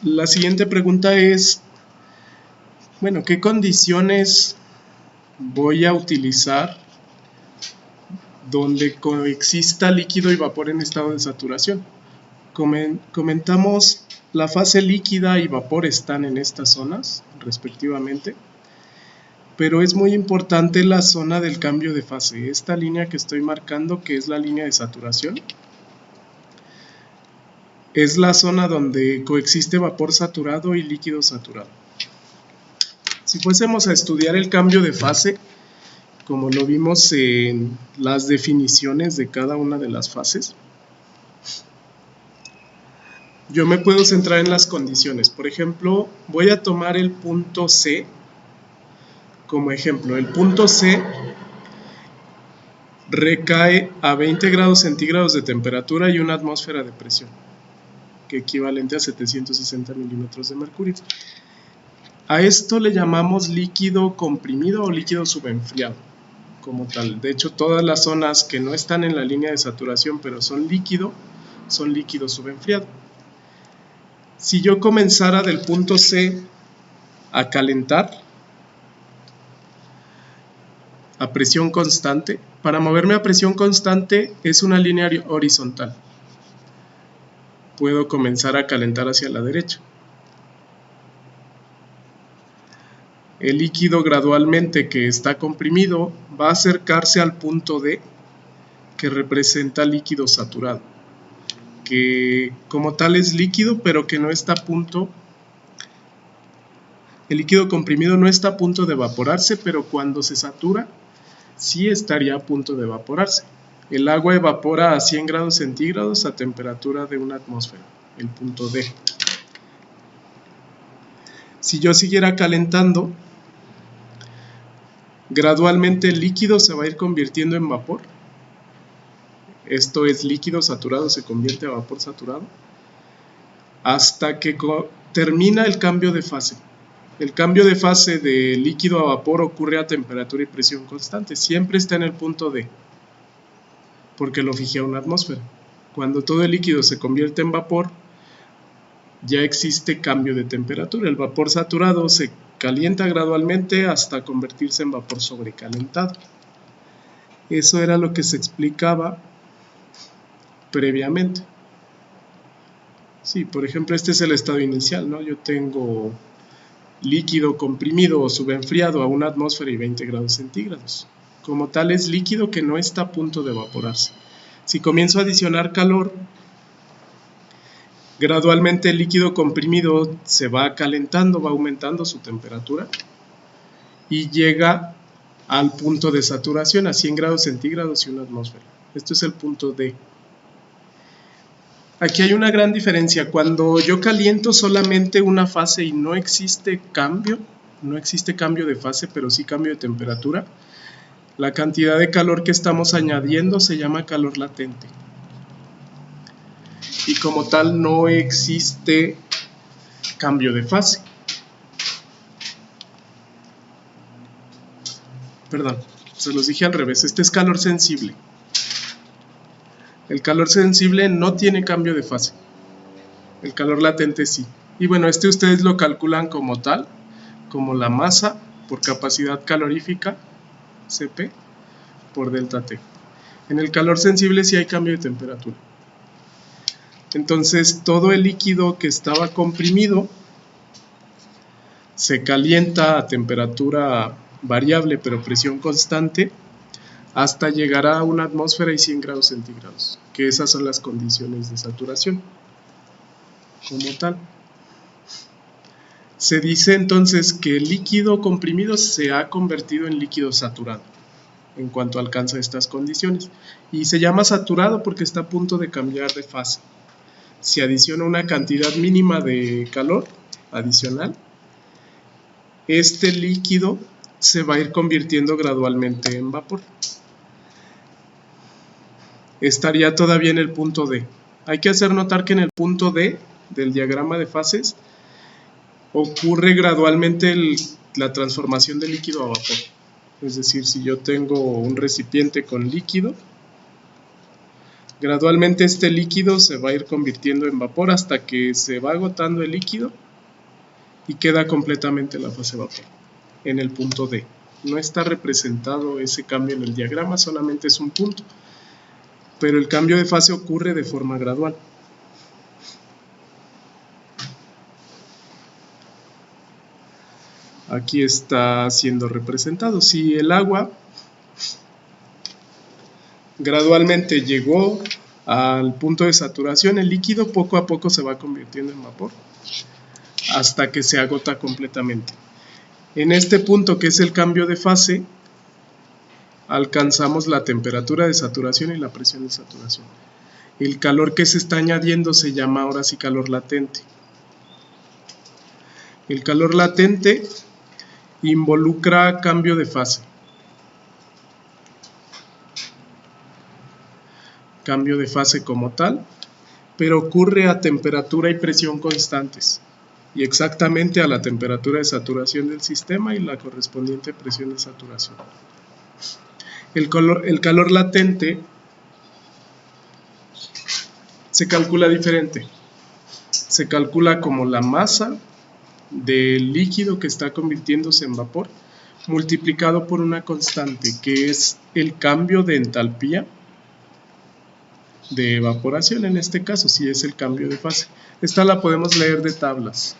La siguiente pregunta es, bueno, ¿qué condiciones voy a utilizar donde coexista líquido y vapor en estado de saturación? Comentamos la fase líquida y vapor están en estas zonas respectivamente, pero es muy importante la zona del cambio de fase. Esta línea que estoy marcando, que es la línea de saturación, es la zona donde coexiste vapor saturado y líquido saturado. Si fuésemos a estudiar el cambio de fase, como lo vimos en las definiciones de cada una de las fases, yo me puedo centrar en las condiciones. Por ejemplo, voy a tomar el punto C como ejemplo. El punto C recae a 20 grados centígrados de temperatura y una atmósfera de presión, que equivalente a 760 milímetros de mercurio. A esto le llamamos líquido comprimido o líquido subenfriado, como tal. De hecho, todas las zonas que no están en la línea de saturación, pero son líquido subenfriado. Si yo comenzara del punto C a calentar a presión constante, para moverme a presión constante es una línea horizontal. Puedo comenzar a calentar hacia la derecha. El líquido gradualmente que está comprimido va a acercarse al punto D, que representa líquido saturado, que como tal es líquido, pero que no está a punto. El líquido comprimido no está a punto de evaporarse, pero cuando se satura, sí estaría a punto de evaporarse. El agua evapora a 100 grados centígrados a temperatura de una atmósfera, el punto D. Si yo siguiera calentando, gradualmente el líquido se va a ir convirtiendo en vapor. Esto es, líquido saturado se convierte a vapor saturado, hasta que termina el cambio de fase. El cambio de fase de líquido a vapor ocurre a temperatura y presión constante. Siempre está en el punto D, porque lo fijé a una atmósfera. Cuando todo el líquido se convierte en vapor, ya existe cambio de temperatura. El vapor saturado se calienta gradualmente hasta convertirse en vapor sobrecalentado. Eso era lo que se explicaba previamente. Sí, por ejemplo, este es el estado inicial, ¿no? Yo tengo líquido comprimido o subenfriado a una atmósfera y 20 grados centígrados. Como tal, es líquido que no está a punto de evaporarse. Si comienzo a adicionar calor, gradualmente el líquido comprimido se va calentando, va aumentando su temperatura y llega al punto de saturación a 100 grados centígrados y una atmósfera. Esto es el punto D. Aquí hay una gran diferencia. Cuando yo caliento solamente una fase y no existe cambio de fase, pero sí cambio de temperatura, la cantidad de calor que estamos añadiendo se llama calor latente. Y como tal no existe cambio de fase. Perdón, se los dije al revés. Este es calor sensible. El calor sensible no tiene cambio de fase. El calor latente sí. Y bueno, ustedes lo calculan como tal, como la masa por capacidad calorífica, Cp, por delta T. En el calor sensible sí hay cambio de temperatura. Entonces todo el líquido que estaba comprimido se calienta a temperatura variable pero presión constante hasta llegar a una atmósfera y 100 grados centígrados, que esas son las condiciones de saturación como tal. Se dice entonces que el líquido comprimido se ha convertido en líquido saturado en cuanto alcanza estas condiciones, y se llama saturado porque está a punto de cambiar de fase. Si adiciona una cantidad mínima de calor adicional, este líquido se va a ir convirtiendo gradualmente en vapor. Estaría todavía en el punto D. Hay que hacer notar que en el punto D del diagrama de fases ocurre gradualmente la transformación de líquido a vapor. Es decir, si yo tengo un recipiente con líquido, Gradualmente este líquido se va a ir convirtiendo en vapor hasta que se va agotando el líquido y queda completamente la fase vapor en el punto D. No está representado ese cambio en el diagrama, solamente es un punto, pero el cambio de fase ocurre de forma gradual. Aquí está siendo representado. Si el agua gradualmente llegó al punto de saturación, el líquido poco a poco se va convirtiendo en vapor hasta que se agota completamente. En este punto, que es el cambio de fase, alcanzamos la temperatura de saturación y la presión de saturación. El calor que se está añadiendo se llama ahora sí calor latente. El calor latente involucra cambio de fase. Cambio de fase como tal, pero ocurre a temperatura y presión constantes, y exactamente a la temperatura de saturación del sistema y la correspondiente presión de saturación. El calor latente se calcula diferente. Se calcula como la masa del líquido que está convirtiéndose en vapor multiplicado por una constante que es el cambio de entalpía de evaporación, en este caso si es el cambio de fase. Esta la podemos leer de tablas.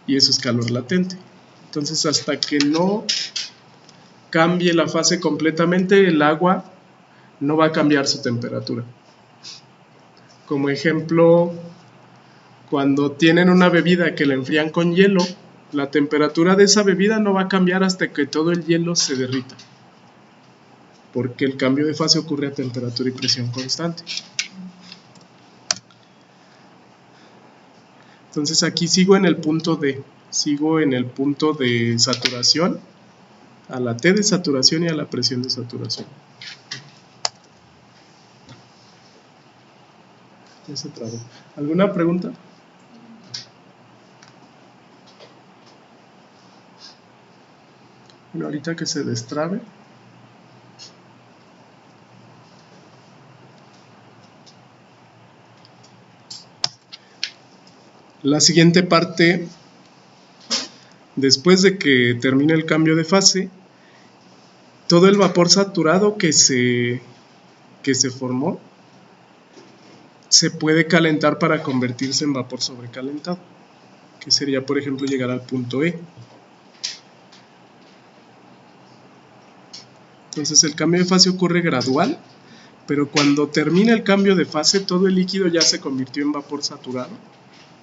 Y eso es calor latente. Entonces, hasta que no cambie la fase completamente, el agua no va a cambiar su temperatura. Como ejemplo, cuando tienen una bebida que la enfrían con hielo, la temperatura de esa bebida no va a cambiar hasta que todo el hielo se derrita, porque el cambio de fase ocurre a temperatura y presión constante. Entonces aquí sigo en el punto D, sigo en el punto de saturación, a la T de saturación y a la presión de saturación. Ya se trabó. ¿Alguna pregunta? Bueno, ahorita que se destrabe. La siguiente parte, después de que termine el cambio de fase, todo el vapor saturado que se formó se puede calentar para convertirse en vapor sobrecalentado, que sería, por ejemplo, llegar al punto E. Entonces el cambio de fase ocurre gradual, pero cuando termina el cambio de fase, todo el líquido ya se convirtió en vapor saturado.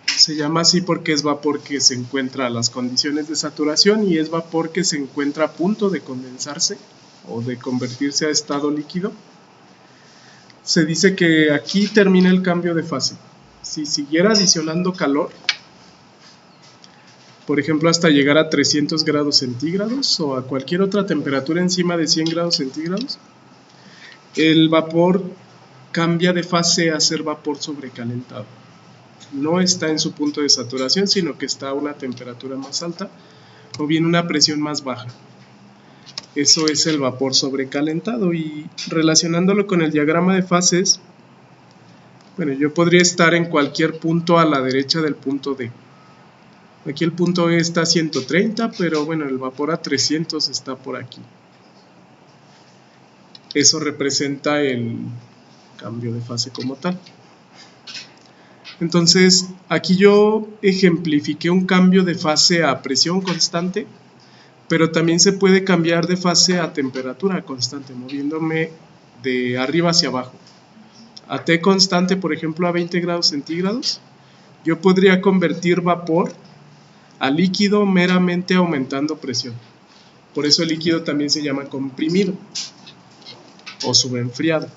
Se llama así porque es vapor que se encuentra a las condiciones de saturación y es vapor que se encuentra a punto de condensarse o de convertirse a estado líquido. Se dice que aquí termina el cambio de fase. Si siguiera adicionando calor, por ejemplo hasta llegar a 300 grados centígrados o a cualquier otra temperatura encima de 100 grados centígrados, el vapor cambia de fase a ser vapor sobrecalentado. No está en su punto de saturación, sino que está a una temperatura más alta o bien una presión más baja. Eso es el vapor sobrecalentado. Y relacionándolo con el diagrama de fases, bueno, yo podría estar en cualquier punto a la derecha del punto D. Aquí el punto E está a 130, pero bueno, el vapor a 300 está por aquí. Eso representa el cambio de fase como tal. Entonces, aquí yo ejemplifiqué un cambio de fase a presión constante, pero también se puede cambiar de fase a temperatura constante, moviéndome de arriba hacia abajo. A T constante, por ejemplo, a 20 grados centígrados, yo podría convertir vapor a líquido meramente aumentando presión. Por eso el líquido también se llama comprimido o subenfriado.